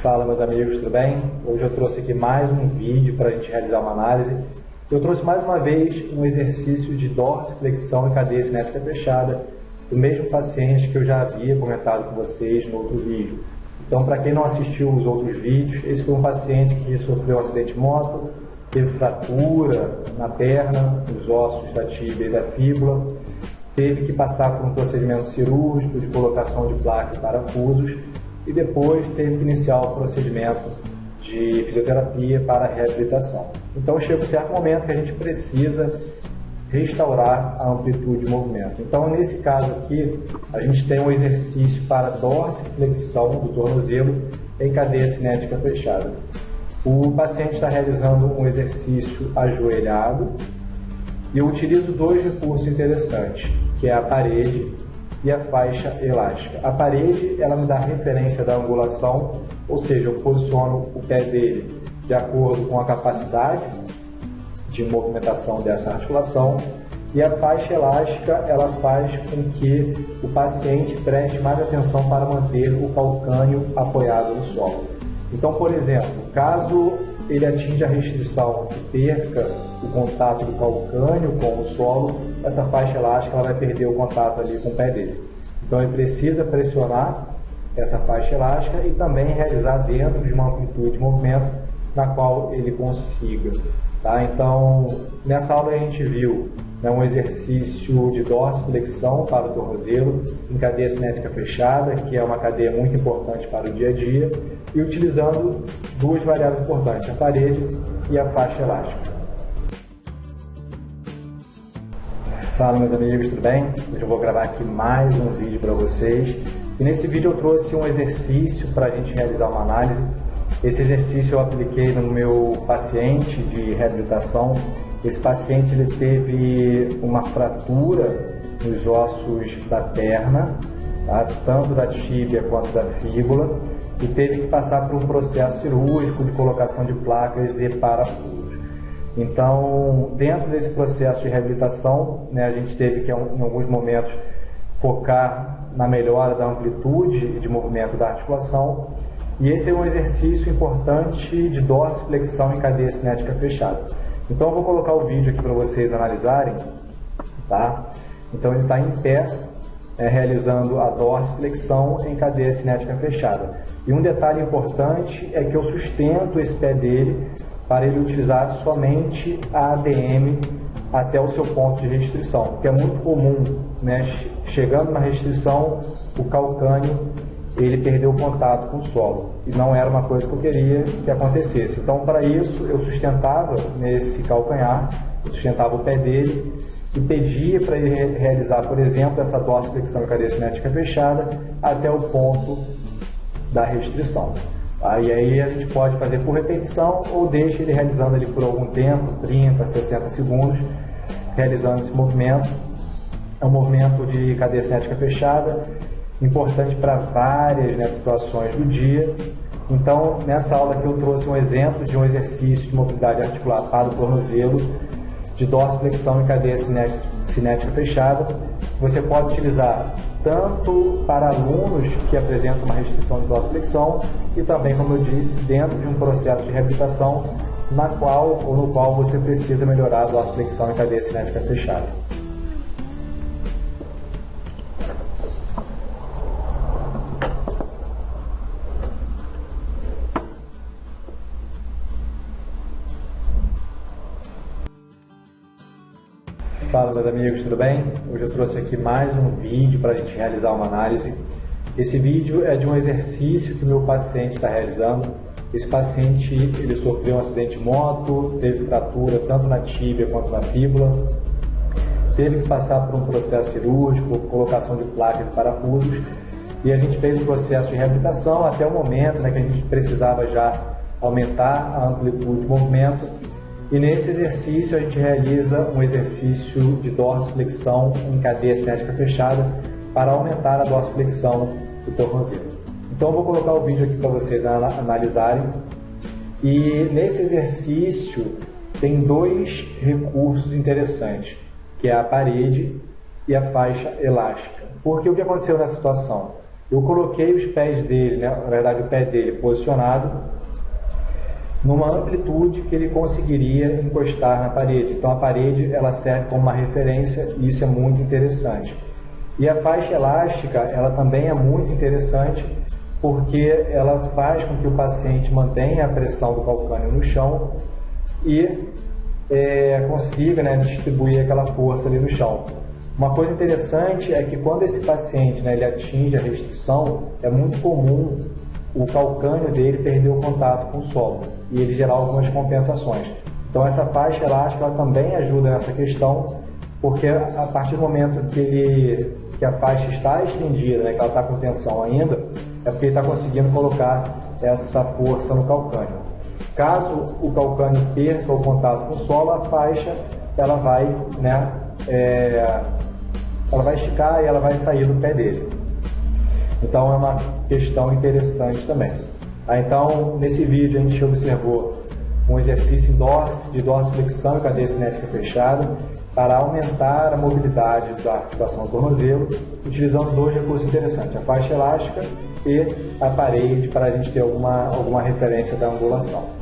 Fala, meus amigos, tudo bem? Hoje eu trouxe aqui mais um vídeo para a gente realizar uma análise. Eu trouxe mais uma vez um exercício de dorsiflexão e cadeia cinética fechada do mesmo paciente que eu já havia comentado com vocês no outro vídeo. Então, para quem não assistiu os outros vídeos, esse foi um paciente que sofreu um acidente de moto, teve fratura na perna, nos ossos da tíbia e da fíbula, teve que passar por um procedimento cirúrgico de colocação de placa e parafusos e depois teve que iniciar o procedimento de fisioterapia para a reabilitação. Então chega um certo momento que a gente precisa restaurar a amplitude de movimento. Então nesse caso aqui, a gente tem um exercício para dorsiflexão do tornozelo em cadeia cinética fechada. O paciente está realizando um exercício ajoelhado e eu utilizo dois recursos interessantes, que é a parede e a faixa elástica. A parede, ela me dá referência da angulação, ou seja, eu posiciono o pé dele de acordo com a capacidade de movimentação dessa articulação, e a faixa elástica, ela faz com que o paciente preste mais atenção para manter o calcânio apoiado no solo. Então, por exemplo, caso ele atinja a restrição e perca o contato do calcânio com o solo, essa faixa elástica ela vai perder o contato ali com o pé dele. Então ele precisa pressionar essa faixa elástica e também realizar dentro de uma amplitude de movimento na qual ele consiga. Tá? Então, nessa aula a gente viu um exercício de dorsiflexão para o tornozelo em cadeia cinética fechada, que é uma cadeia muito importante para o dia a dia, e utilizando duas variáveis importantes, a parede e a faixa elástica. Fala, meus amigos, tudo bem? Hoje eu vou gravar aqui mais um vídeo para vocês, e nesse vídeo eu trouxe um exercício para a gente realizar uma análise. Esse exercício eu apliquei no meu paciente de reabilitação. Esse paciente ele teve uma fratura nos ossos da perna, tá? Tanto da tíbia quanto da fíbula, e teve que passar por um processo cirúrgico de colocação de placas e parafusos. Então, dentro desse processo de reabilitação, a gente teve que, em alguns momentos, focar na melhora da amplitude de movimento da articulação, e esse é um exercício importante de dorsiflexão em cadeia cinética fechada. Então eu vou colocar o vídeo aqui para vocês analisarem, tá? Então ele está em pé, realizando a dorsiflexão em cadeia cinética fechada. E um detalhe importante é que eu sustento esse pé dele para ele utilizar somente a ADM até o seu ponto de restrição, porque é muito comum, chegando na restrição, o calcânio ele perdeu o contato com o solo, e não era uma coisa que eu queria que acontecesse. Então, para isso, eu sustentava nesse calcanhar, eu sustentava o pé dele e pedia para ele realizar, por exemplo, essa dorsiflexão em cadeia cinética fechada até o ponto da restrição. E aí a gente pode fazer por repetição ou deixa ele realizando ali por algum tempo, 30, 60 segundos, realizando esse movimento. É um movimento de cadeia cinética fechada, importante para várias situações do dia. Então, nessa aula aqui eu trouxe um exemplo de um exercício de mobilidade articular para o tornozelo, de dorsiflexão em cadeia cinética fechada. Você pode utilizar tanto para alunos que apresentam uma restrição de dorsiflexão e também, como eu disse, dentro de um processo de reabilitação no qual você precisa melhorar a dorsiflexão em cadeia cinética fechada. Fala, meus amigos, tudo bem? Hoje eu trouxe aqui mais um vídeo para a gente realizar uma análise. Esse vídeo é de um exercício que o meu paciente está realizando. Esse paciente ele sofreu um acidente de moto, teve fratura tanto na tíbia quanto na fíbula, teve que passar por um processo cirúrgico, colocação de placas e parafusos, e a gente fez um processo de reabilitação até o momento que a gente precisava já aumentar a amplitude de movimento. E nesse exercício a gente realiza um exercício de dorsiflexão em cadeia cinética fechada para aumentar a dorsiflexão do tornozelo. Então eu vou colocar o vídeo aqui para vocês analisarem. E nesse exercício tem dois recursos interessantes, que é a parede e a faixa elástica. Porque o que aconteceu nessa situação? Eu coloquei os pés dele, né, na verdade o pé dele posicionado numa amplitude que ele conseguiria encostar na parede. Então a parede ela serve como uma referência e isso é muito interessante. E a faixa elástica ela também é muito interessante porque ela faz com que o paciente mantenha a pressão do calcâneo no chão e consiga, né, distribuir aquela força ali no chão. Uma coisa interessante é que quando esse paciente, né, ele atinge a restrição, é muito comum o calcânio dele perder o contato com o solo e ele gerar algumas compensações. Então essa faixa elástica ela também ajuda nessa questão, porque a partir do momento que a faixa está estendida, né, que ela está com tensão ainda, é porque ele está conseguindo colocar essa força no calcânio. Caso o calcânio perca o contato com o solo, a faixa ela vai, né, ela vai esticar e ela vai sair do pé dele. Então é uma questão interessante também. Então nesse vídeo a gente observou um exercício de dorsiflexão e cadeia cinética fechada para aumentar a mobilidade da articulação do tornozelo, utilizando dois recursos interessantes, a faixa elástica e a parede, para a gente ter alguma referência da angulação.